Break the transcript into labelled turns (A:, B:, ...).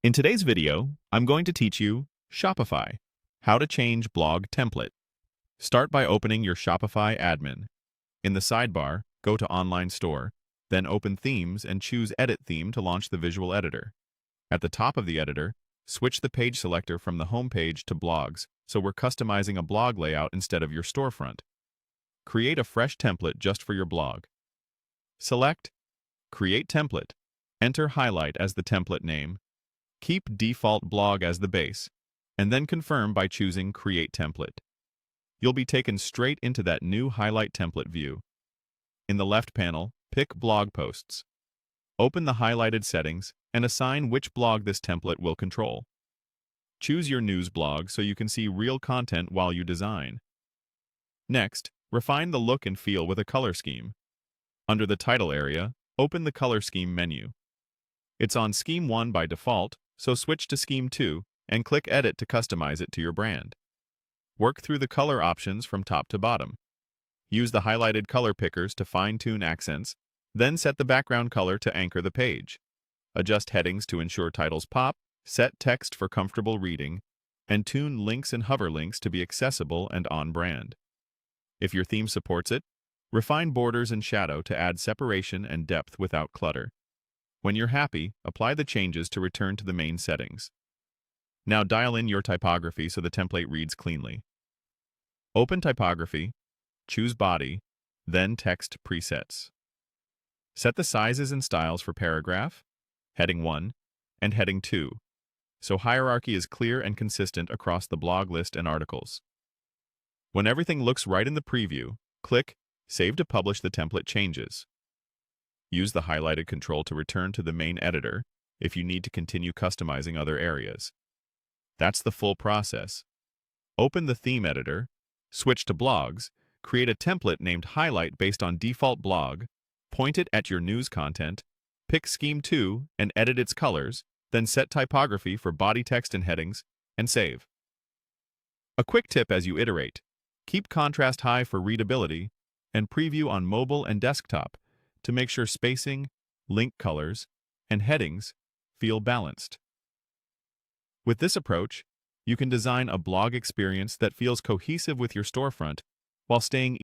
A: In today's video, I'm going to teach you Shopify, how to change blog template. Start by opening your Shopify admin. In the sidebar, go to Online Store, then open Themes and choose Edit Theme to launch the visual editor. At the top of the editor, switch the page selector from the home page to Blogs, so we're customizing a blog layout instead of your storefront. Create a fresh template just for your blog. Select Create Template. Enter Highlight as the template name. Keep default blog as the base, and then confirm by choosing Create Template. You'll be taken straight into that new highlight template view. In the left panel, pick Blog Posts. Open the highlighted settings and assign which blog this template will control. Choose your news blog so you can see real content while you design. Next, refine the look and feel with a color scheme. Under the title area, open the Color Scheme menu. It's on Scheme 1 by default, so switch to Scheme 2 and click Edit to customize it to your brand. Work through the color options from top to bottom. Use the highlighted color pickers to fine-tune accents, then set the background color to anchor the page. Adjust headings to ensure titles pop, set text for comfortable reading, and tune links and hover links to be accessible and on-brand. If your theme supports it, refine borders and shadow to add separation and depth without clutter. When you're happy, apply the changes to return to the main settings. Now dial in your typography so the template reads cleanly. Open Typography, choose Body, then Text Presets. Set the sizes and styles for Paragraph, Heading 1, and Heading 2, so hierarchy is clear and consistent across the blog list and articles. When everything looks right in the preview, click Save to publish the template changes. Use the highlighted control to return to the main editor if you need to continue customizing other areas. That's the full process. Open the theme editor, switch to blogs, create a template named Highlight based on default blog, point it at your news content, pick Scheme 2 and edit its colors, then set typography for body text and headings, and save. A quick tip as you iterate: keep contrast high for readability and preview on mobile and desktop to make sure spacing, link colors, and headings feel balanced. With this approach, you can design a blog experience that feels cohesive with your storefront while staying